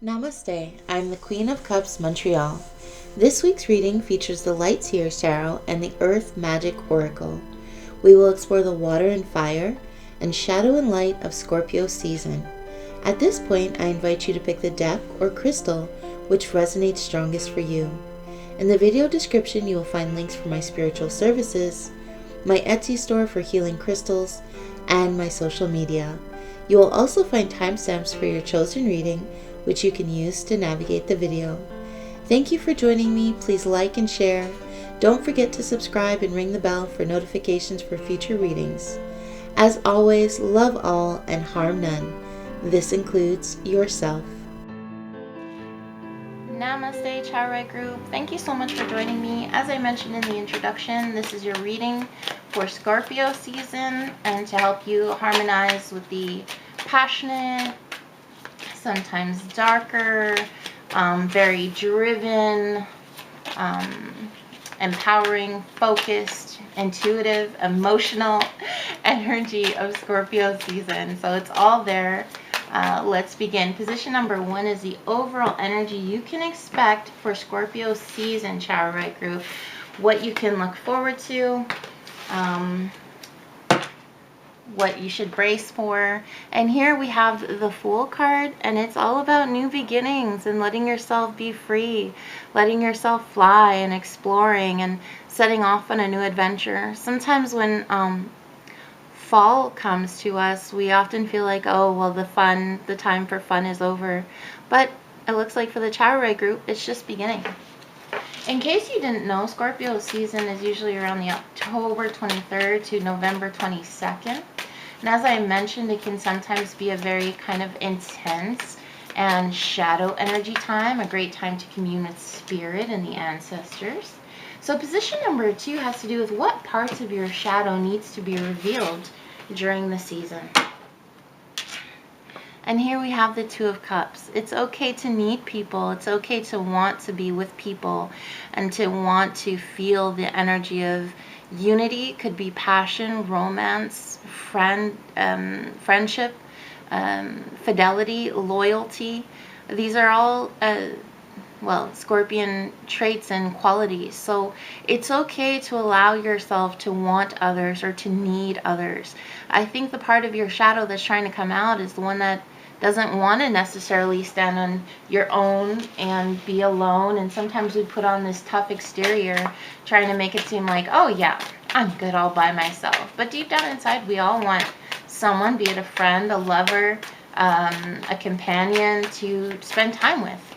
Namaste, I'm the Queen of Cups Montreal. This week's reading features the Light Seers Tarot and the Earth Magick Oracle. We will explore the water and fire and shadow and light of Scorpio season. At this point, I invite you to pick the deck or crystal which resonates strongest for you. In the video description, you will find links for my spiritual services, my Etsy store for healing crystals, and my social media. You will also find timestamps for your chosen reading, which you can use to navigate the video. Thank you for joining me. Please like and share. Don't forget to subscribe and ring the bell for notifications for future readings. As always, love all and harm none. This includes yourself. Namaste, Charoite group. Thank you so much for joining me. As I mentioned in the introduction, this is your reading for Scorpio season and to help you harmonize with the passionate, sometimes darker, very driven, empowering, focused, intuitive, emotional energy of Scorpio season. So it's all there. Let's begin. Position number 1 is the overall energy you can expect for Scorpio season, Charoite group. What you can look forward to, what you should brace for. And here we have the Fool card, and it's all about new beginnings and letting yourself be free, letting yourself fly and exploring and setting off on a new adventure. Sometimes when fall comes to us, we often feel like, oh, well, the time for fun is over. But it looks like for the Charoite group, it's just beginning. In case you didn't know, Scorpio season is usually around the October 23rd to November 22nd. And as I mentioned, it can sometimes be a very kind of intense and shadow energy time, a great time to commune with spirit and the ancestors. So position number 2 has to do with what parts of your shadow needs to be revealed during the season. And here we have the Two of Cups. It's okay to need people. It's okay to want to be with people and to want to feel the energy of unity. It could be passion, romance, friendship, fidelity, loyalty. These are all Scorpion traits and qualities. So it's okay to allow yourself to want others or to need others. I think the part of your shadow that's trying to come out is the one that doesn't want to necessarily stand on your own and be alone. And sometimes we put on this tough exterior trying to make it seem like, oh yeah, I'm good all by myself. But deep down inside, we all want someone, be it a friend, a lover, a companion to spend time with.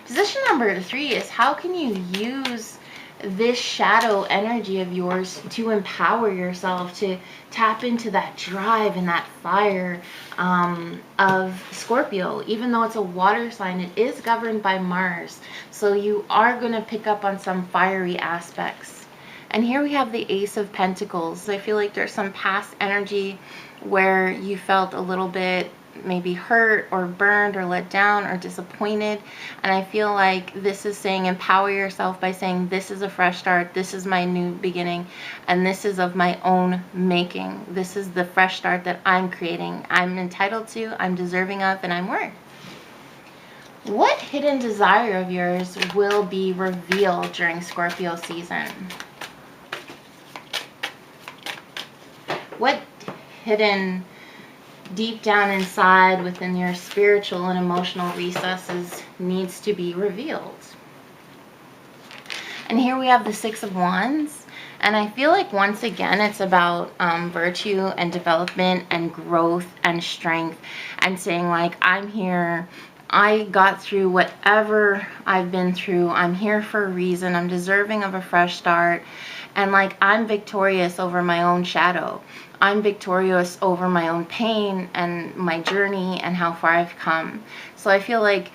Position number 3 is how can you use this shadow energy of yours to empower yourself, to tap into that drive and that fire of Scorpio. Even though it's a water sign, it is governed by Mars. So you are going to pick up on some fiery aspects. And here we have the Ace of Pentacles. I feel like there's some past energy where you felt a little bit maybe hurt or burned or let down or disappointed, and I feel like this is saying empower yourself by saying this is a fresh start, this is my new beginning, and this is of my own making. This is the fresh start that I'm creating, I'm entitled to, I'm deserving of, and I'm worth. What hidden desire of yours will be revealed during Scorpio season? What hidden deep down inside within your spiritual and emotional recesses needs to be revealed? And here we have the Six of Wands, and I feel like once again it's about virtue and development and growth and strength, and saying like, I'm here, I got through whatever I've been through, I'm here for a reason, I'm deserving of a fresh start, and like I'm victorious over my own shadow. I'm victorious over my own pain and my journey and how far I've come. So I feel like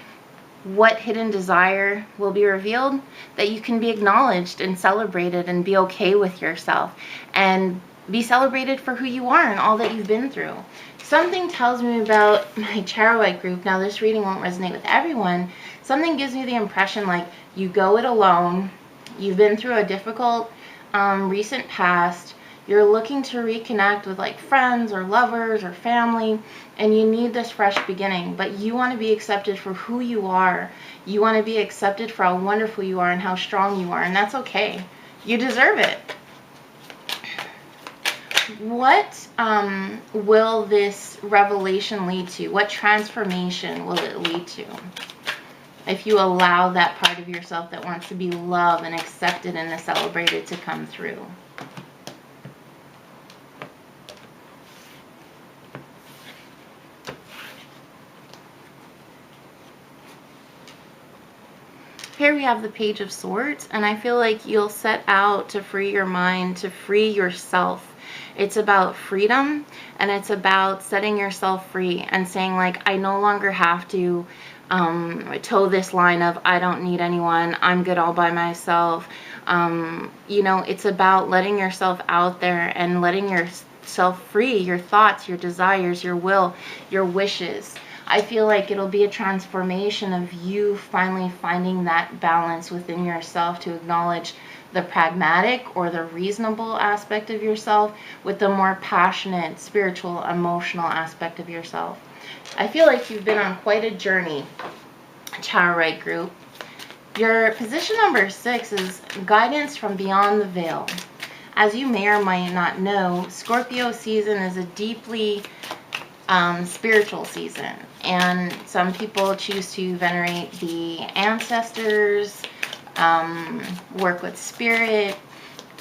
what hidden desire will be revealed, that you can be acknowledged and celebrated and be okay with yourself and be celebrated for who you are and all that you've been through. Something tells me about my Charoite group, now this reading won't resonate with everyone, something gives me the impression like you go it alone, you've been through a difficult recent past, You're looking to reconnect with like friends or lovers or family, and you need this fresh beginning, but you want to be accepted for who you are. You want to be accepted for how wonderful you are and how strong you are, and that's okay. You deserve it. What will this revelation lead to? What transformation will it lead to? If you allow that part of yourself that wants to be loved and accepted and celebrated to come through. Here we have the Page of Swords, and I feel like you'll set out to free your mind, to free yourself. It's about freedom, and it's about setting yourself free and saying, like, I no longer have to toe this line of I don't need anyone, I'm good all by myself. You know, it's about letting yourself out there and letting yourself free, your thoughts, your desires, your will, your wishes. I feel like it'll be a transformation of you finally finding that balance within yourself to acknowledge the pragmatic or the reasonable aspect of yourself with the more passionate, spiritual, emotional aspect of yourself. I feel like you've been on quite a journey, Charoite group. Your position number 6 is guidance from beyond the veil. As you may or may not know, Scorpio season is a deeply spiritual season, and some people choose to venerate the ancestors, work with spirit,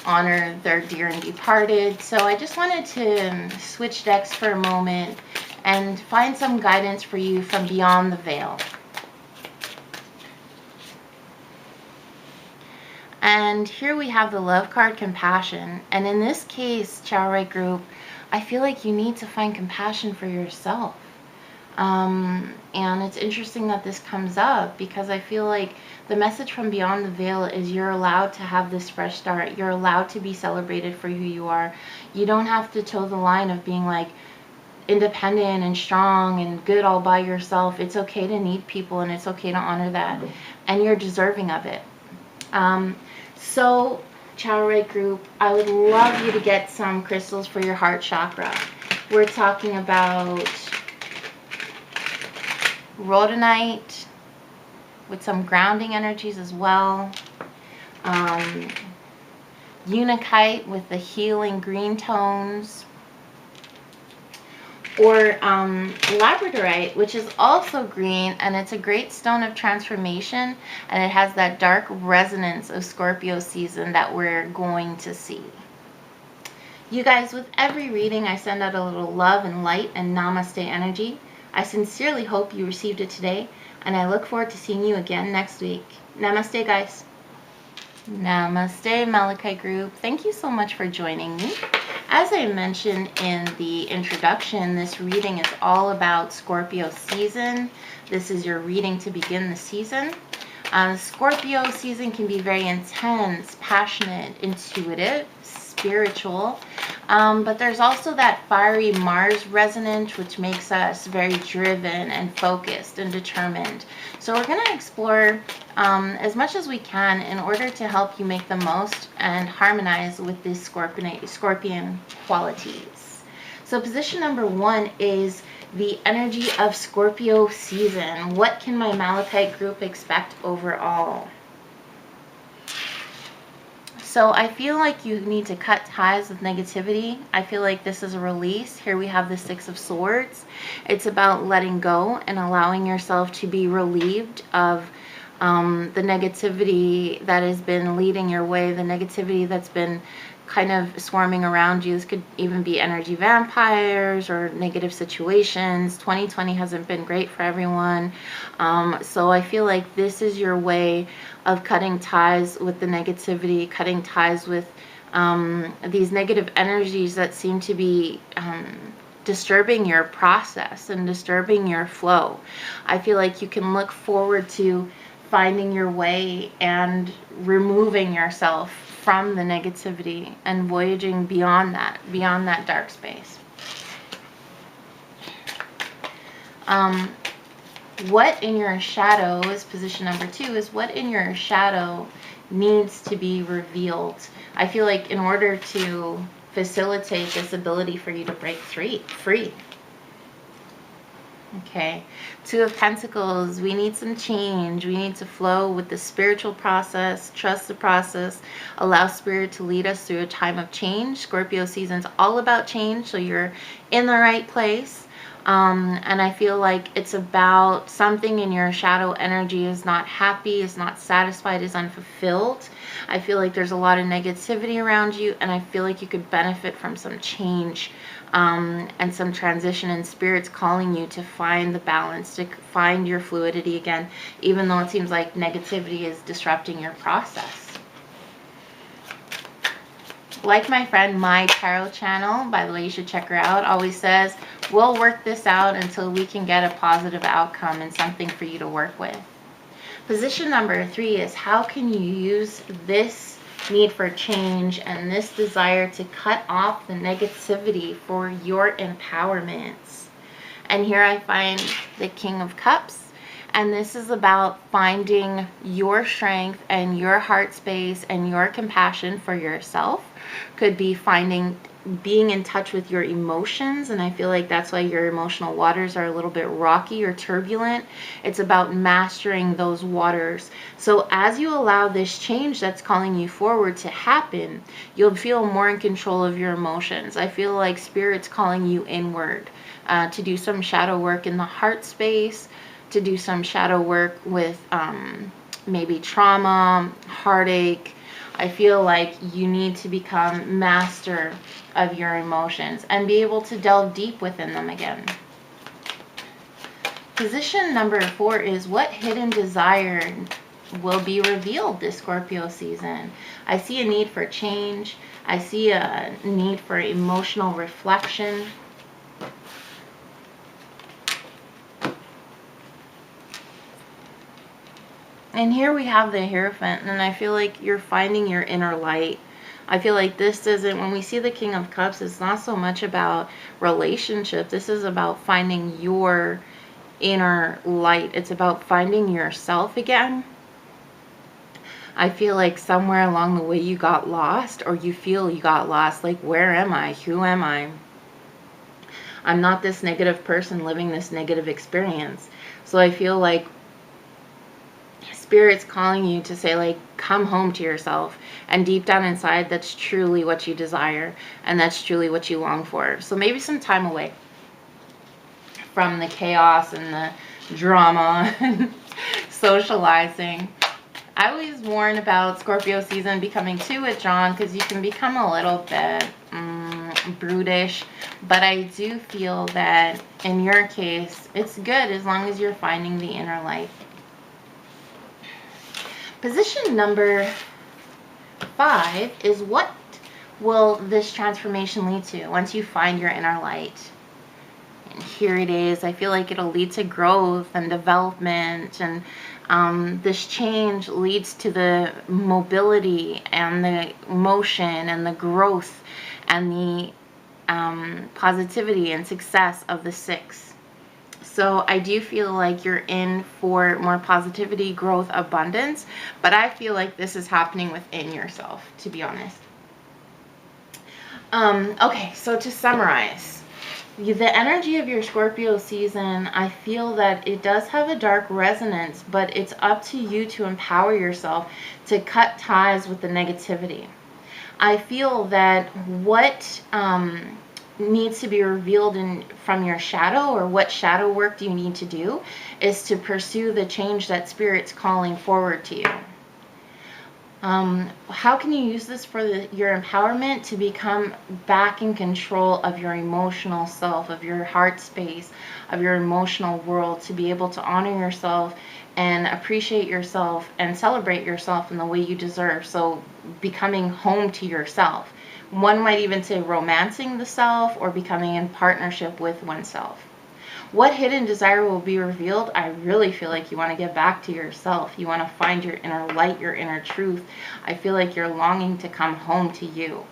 honor their dear and departed. So I just wanted to switch decks for a moment and find some guidance for you from beyond the veil. And here we have the Love card, Compassion. And in this case, Charoite group, I feel like you need to find compassion for yourself. And it's interesting that this comes up because I feel like the message from beyond the veil is you're allowed to have this fresh start. You're allowed to be celebrated for who you are. You don't have to toe the line of being like independent and strong and good all by yourself. It's okay to need people, and it's okay to honor that. And you're deserving of it. So, Charoite group, I would love you to get some crystals for your heart chakra. We're talking about rhodonite with some grounding energies as well. Unakite with the healing green tones. Or labradorite, which is also green, and it's a great stone of transformation, and it has that dark resonance of Scorpio season that we're going to see. You guys, with every reading, I send out a little love and light and namaste energy. I sincerely hope you received it today, and I look forward to seeing you again next week. Namaste, guys. Namaste, Malachite group. Thank you so much for joining me. As I mentioned in the introduction, this reading is all about Scorpio season. This is your reading to begin the season. Scorpio season can be very intense, passionate, intuitive, spiritual, but there's also that fiery Mars resonance, which makes us very driven and focused and determined. So we're going to explore as much as we can in order to help you make the most and harmonize with these Scorpion qualities. So position number 1 is the energy of Scorpio season. What can my Malachite group expect overall? So I feel like you need to cut ties with negativity. I feel like this is a release. Here we have the 6 of Swords. It's about letting go and allowing yourself to be relieved of the negativity that has been leading your way, the negativity that's been kind of swarming around you. This could even be energy vampires or negative situations. 2020 hasn't been great for everyone. So I feel like this is your way of cutting ties with the negativity, cutting ties with these negative energies that seem to be disturbing your process and disturbing your flow. I feel like you can look forward to finding your way and removing yourself from the negativity and voyaging beyond that dark space. What in your shadow is position number 2, is what in your shadow needs to be revealed. I feel like in order to facilitate this ability for you to break free. Okay, Two of Pentacles, we need some change. We need to flow with the spiritual process, trust the process, allow Spirit to lead us through a time of change. Scorpio season's all about change, so you're in the right place. And I feel like it's about something in your shadow energy is not happy, is not satisfied, is unfulfilled. I feel like there's a lot of negativity around you, and I feel like you could benefit from some change and some transition, and Spirit's calling you to find the balance, to find your fluidity again, even though it seems like negativity is disrupting your process. Like my friend, my tarot channel, by the way, you should check her out, always says, we'll work this out until we can get a positive outcome and something for you to work with. Position number 3 is, how can you use this need for change and this desire to cut off the negativity for your empowerment? And here I find the King of Cups. And this is about finding your strength and your heart space and your compassion for yourself. Could be being in touch with your emotions, and I feel like that's why your emotional waters are a little bit rocky or turbulent. It's about mastering those waters. So as you allow this change that's calling you forward to happen, you'll feel more in control of your emotions. I feel like Spirit's calling you inward to do some shadow work in the heart space, to do some shadow work with maybe trauma, heartache. I feel like you need to become master of your emotions and be able to delve deep within them again. Position number 4 is, what hidden desire will be revealed this Scorpio season? I see a need for change. I see a need for emotional reflection. And here we have the Hierophant, and I feel like you're finding your inner light. I feel like this isn't, when we see the King of Cups, it's not so much about relationship. This is about finding your inner light. It's about finding yourself again. I feel like somewhere along the way you got lost, or you feel you got lost. Like, where am I? Who am I? I'm not this negative person living this negative experience. So I feel like Spirit's calling you to say, like, come home to yourself. And deep down inside, that's truly what you desire. And that's truly what you long for. So maybe some time away from the chaos and the drama and socializing. I always warn about Scorpio season becoming too withdrawn, because you can become a little bit brutish. But I do feel that in your case, it's good as long as you're finding the inner light. Position number 5 is, what will this transformation lead to once you find your inner light? And here it is. I feel like it'll lead to growth and development, and this change leads to the mobility and the motion and the growth and the positivity and success of the 6. So I do feel like you're in for more positivity, growth, abundance, but I feel like this is happening within yourself, to be honest. Okay, so to summarize, the energy of your Scorpio season, I feel that it does have a dark resonance, but it's up to you to empower yourself to cut ties with the negativity. I feel that what needs to be revealed from your shadow, or what shadow work do you need to do, is to pursue the change that Spirit's calling forward to you. How can you use this for your empowerment to become back in control of your emotional self, of your heart space, of your emotional world, to be able to honor yourself and appreciate yourself and celebrate yourself in the way you deserve? So becoming home to yourself. One might even say romancing the self, or becoming in partnership with oneself. What hidden desire will be revealed? I really feel like you want to get back to yourself. You want to find your inner light, your inner truth. I feel like you're longing to come home to you.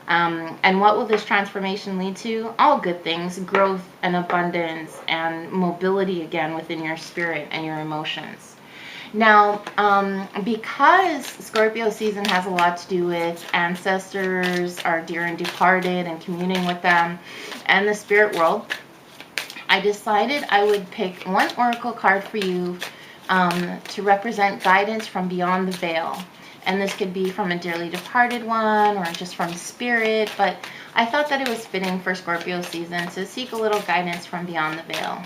And what will this transformation lead to? All good things, growth and abundance and mobility again within your spirit and your emotions. Now, because Scorpio season has a lot to do with ancestors, our dear and departed, and communing with them, and the spirit world, I decided I would pick one oracle card for you to represent guidance from beyond the veil. And this could be from a dearly departed one or just from spirit, but I thought that it was fitting for Scorpio season to seek a little guidance from beyond the veil.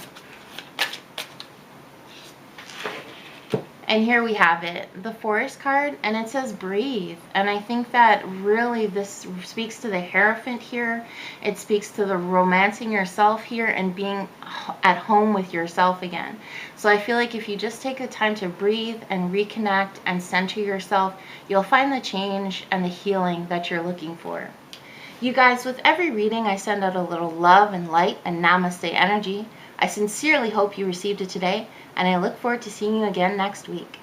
And here we have it, the Forest card, and it says breathe. And I think that really this speaks to the Hierophant here. It speaks to the romancing yourself here and being at home with yourself again. So I feel like if you just take the time to breathe and reconnect and center yourself, you'll find the change and the healing that you're looking for. You guys, with every reading, I send out a little love and light and namaste energy. I sincerely hope you received it today, and I look forward to seeing you again next week.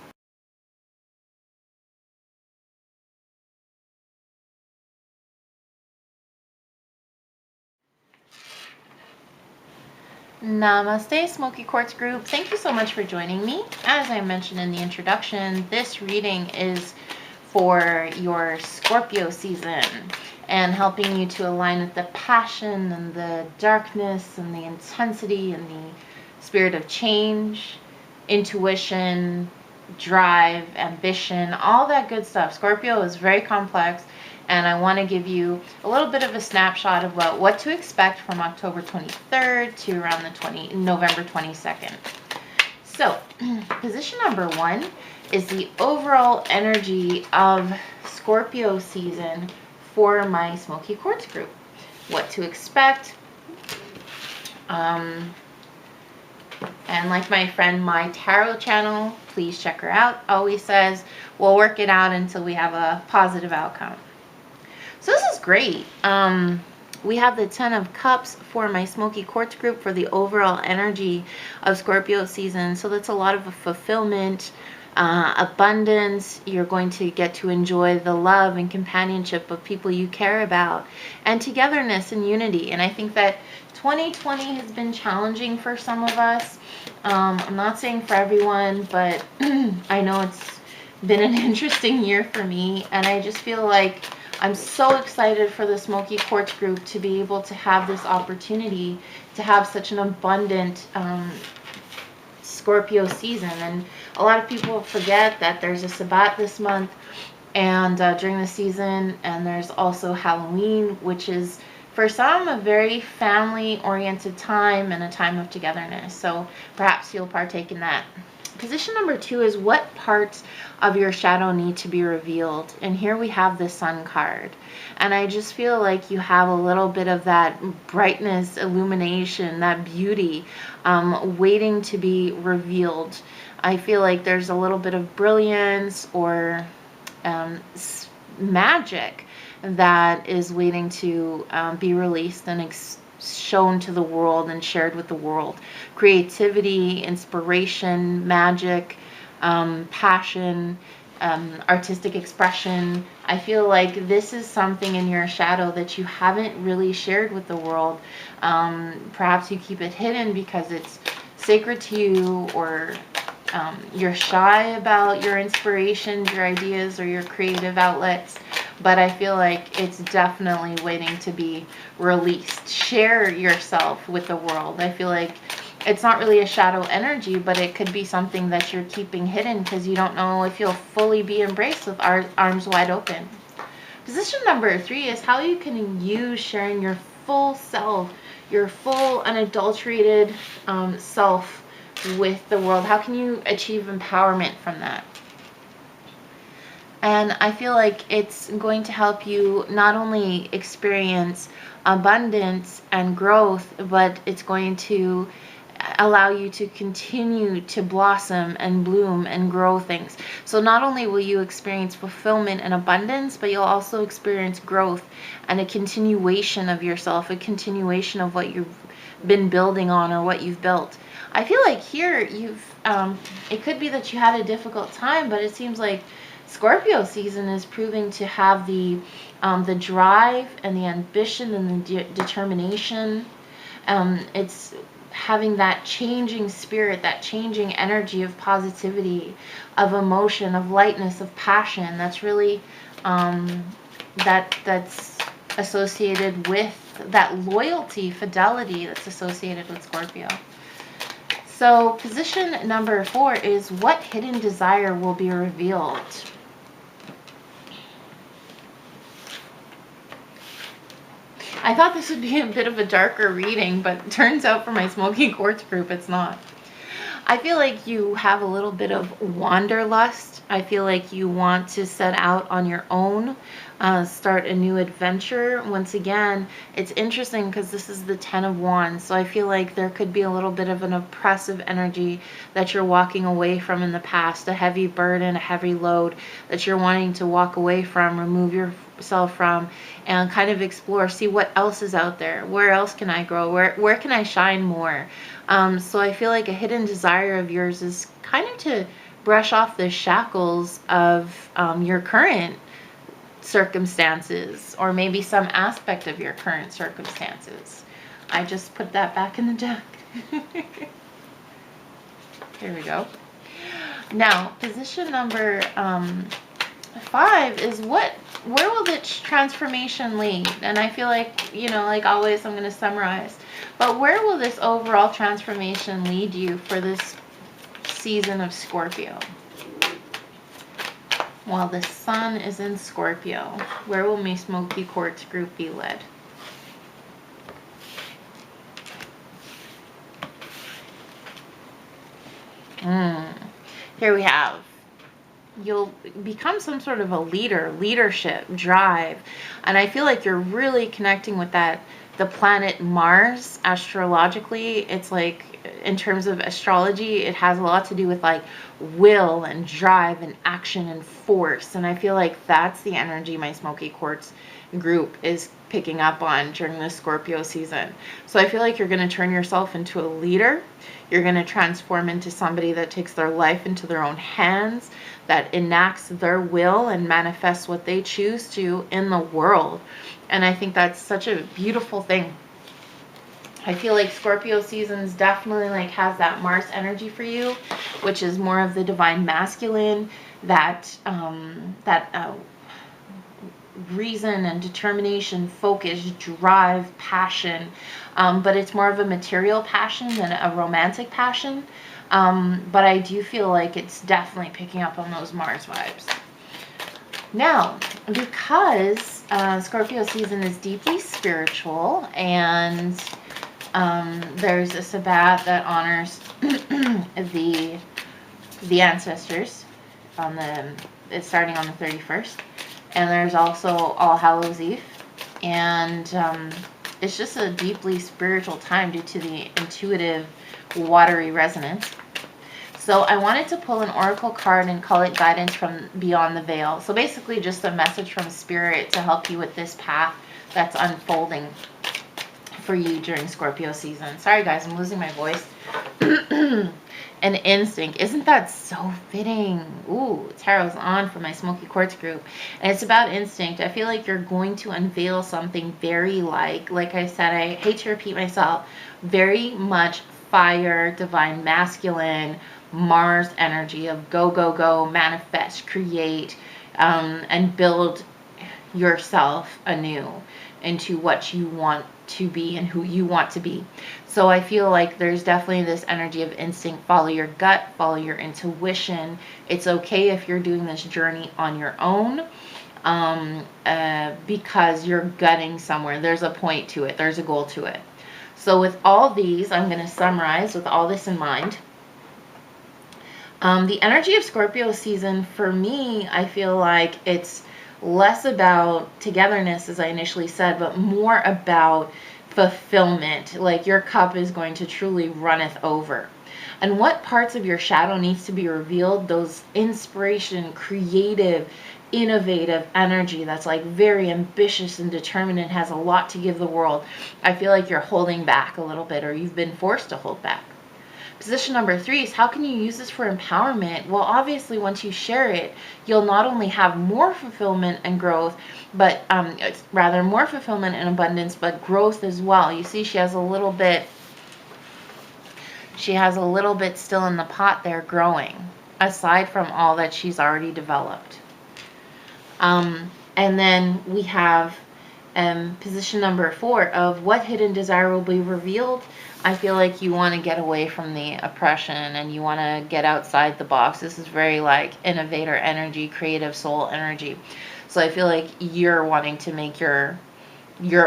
Namaste, Smoky Quartz group. Thank you so much for joining me. As I mentioned in the introduction, this reading is for your Scorpio season and helping you to align with the passion and the darkness and the intensity and the spirit of change, intuition, drive, ambition, all that good stuff. Scorpio is very complex, and I want to give you a little bit of a snapshot about what to expect from October 23rd to around the November 22nd. So, position number 1 is the overall energy of Scorpio season for my Smoky Quartz group. What to expect. And like my friend, my tarot channel, please check her out, always says, we'll work it out until we have a positive outcome. So this is great. We have the 10 of Cups for my Smoky Quartz group for the overall energy of Scorpio season. So that's a lot of fulfillment, abundance. You're going to get to enjoy the love and companionship of people you care about, and togetherness and unity. And I think that 2020 has been challenging for some of us. I'm not saying for everyone, but I know it's been an interesting year for me, and I just feel like I'm so excited for the Smoky Quartz group to be able to have this opportunity to have such an abundant Scorpio season. And a lot of people forget that there's a Sabbat this month and during the season, and there's also Halloween, which is for some a very family-oriented time and a time of togetherness. So perhaps you'll partake in that. Position number 2 is what parts of your shadow need to be revealed. And here we have the Sun card. And I just feel like you have a little bit of that brightness, illumination, that beauty waiting to be revealed. I feel like there's a little bit of brilliance or magic that is waiting to be released and shown to the world and shared with the world. Creativity, inspiration, magic, passion, artistic expression. I feel like this is something in your shadow that you haven't really shared with the world. Perhaps you keep it hidden because it's sacred to you, or you're shy about your inspirations, your ideas, or your creative outlets. But I feel like it's definitely waiting to be released. Share yourself with the world. I feel like it's not really a shadow energy, but it could be something that you're keeping hidden because you don't know if you'll fully be embraced with arms wide open. Position number 3 is how you can use sharing your full self, your full unadulterated self with the world. How can you achieve empowerment from that? And I feel like it's going to help you not only experience abundance and growth, but it's going to allow you to continue to blossom and bloom and grow things. So not only will you experience fulfillment and abundance, but you'll also experience growth and a continuation of yourself, a continuation of what you've been building on or what you've built. I feel like here it could be that you had a difficult time, but it seems like Scorpio season is proving to have the drive and the ambition and the determination. It's having that changing spirit, that changing energy of positivity, of emotion, of lightness, of passion. That's really that's associated with that loyalty, fidelity that's associated with Scorpio. So position number 4 is what hidden desire will be revealed. I thought this would be a bit of a darker reading, but it turns out for my Smoky Quartz group, it's not. I feel like you have a little bit of wanderlust. I feel like you want to set out on your own, start a new adventure. Once again, it's interesting because this is the 10 of Wands. So I feel like there could be a little bit of an oppressive energy that you're walking away from in the past, a heavy burden, a heavy load that you're wanting to walk away from, remove yourself from, and kind of explore, see what else is out there. Where else can I grow? Where can I shine more? So I feel like a hidden desire of yours is kind of to brush off the shackles of your current circumstances, or maybe some aspect of your current circumstances. I just put that back in the deck. Here we go. Now, position number 5 is where will this transformation lead? And I feel like, you know, like always, I'm going to summarize. But where will this overall transformation lead you for this season of Scorpio? Well, the sun is in Scorpio. Where will my Smoky Quartz group be led? Here we have, you'll become some sort of a leader, leadership, drive. And I feel like you're really connecting with that, the planet Mars, astrologically. It's like, in terms of astrology, it has a lot to do with like will and drive and action and force. And I feel like that's the energy my Smoky Quartz group is picking up on during the Scorpio season. So I feel like you're going to turn yourself into a leader. You're going to transform into somebody that takes their life into their own hands, that enacts their will and manifests what they choose to in the world. And I think that's such a beautiful thing. I feel like Scorpio seasons definitely like has that Mars energy for you, which is more of the divine masculine, that reason and determination, focus, drive, passion. But it's more of a material passion than a romantic passion. But I do feel like it's definitely picking up on those Mars vibes. Now, because Scorpio season is deeply spiritual, and there's a Sabbath that honors the ancestors it's starting on the 31st, and there's also All Hallows Eve, and it's just a deeply spiritual time due to the intuitive watery resonance. So I wanted to pull an oracle card and call it guidance from beyond the veil. So basically just a message from spirit to help you with this path that's unfolding for you during Scorpio season. Sorry guys, I'm losing my voice. An instinct. Isn't that so fitting? Ooh, tarot's on for my Smoky Quartz group. And it's about instinct. I feel like you're going to unveil something very like I said, I hate to repeat myself, very much fire, divine masculine, Mars energy of go, go, go, manifest, create, and build yourself anew into what you want to be and who you want to be. So I feel like there's definitely this energy of instinct. Follow your gut, follow your intuition. It's okay if you're doing this journey on your own, because you're gutting somewhere. There's a point to it. There's a goal to it. So with all these, I'm going to summarize with all this in mind. The energy of Scorpio season, for me, I feel like it's less about togetherness, as I initially said, but more about fulfillment. Like your cup is going to truly runneth over. And what parts of your shadow needs to be revealed? Those inspiration, creative, innovative energy that's like very ambitious and determined and has a lot to give the world. I feel like you're holding back a little bit, or you've been forced to hold back. Position number 3 is how can you use this for empowerment? Well, obviously, once you share it, you'll not only have more fulfillment and growth, but rather more fulfillment and abundance, but growth as well. You see, she has a little bit she has a little bit still in the pot there growing, aside from all that she's already developed. And then we have position number 4 of what hidden desire will be revealed. I feel like you want to get away from the oppression and you want to get outside the box. This is very like innovator energy, creative soul energy. So I feel like you're wanting to make your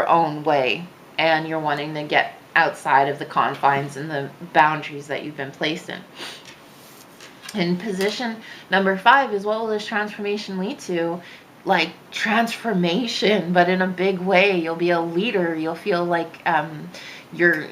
own way, and you're wanting to get outside of the confines and the boundaries that you've been placed in. And position number 5 is, what will this transformation lead to? Like transformation, but in a big way. You'll be a leader. You'll feel like you're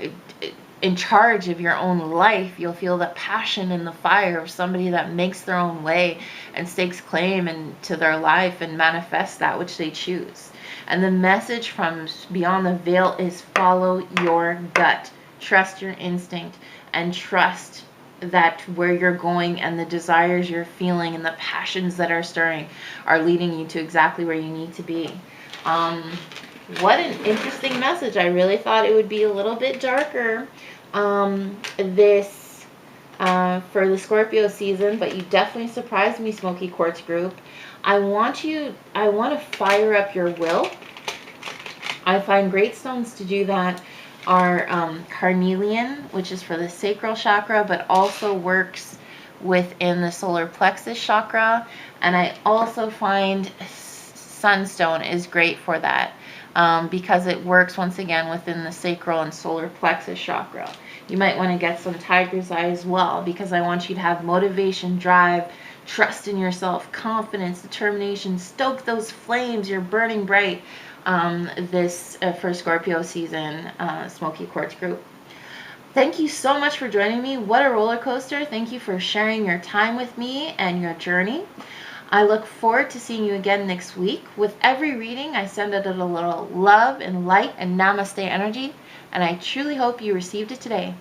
in charge of your own life. You'll feel the passion and the fire of somebody that makes their own way and stakes claim into their life and manifests that which they choose. And the message from beyond the veil is follow your gut. Trust your instinct and trust that where you're going and the desires you're feeling and the passions that are stirring are leading you to exactly where you need to be. What an interesting message. I really thought it would be a little bit darker this for the Scorpio season, but you definitely surprised me, Smoky Quartz group. I want to fire up your will. I find great stones to do that are carnelian, which is for the sacral chakra, but also works within the solar plexus chakra. And I also find sunstone is great for that because it works once again within the sacral and solar plexus chakra. You might want to get some tiger's eye as well, because I want you to have motivation, drive, trust in yourself, confidence, determination, stoke those flames. You're burning bright this for Scorpio season, Smoky Quartz group. Thank you so much for joining me. What a roller coaster. Thank you for sharing your time with me and your journey. I look forward to seeing you again next week. With every reading, I send out a little love and light and namaste energy, and I truly hope you received it today.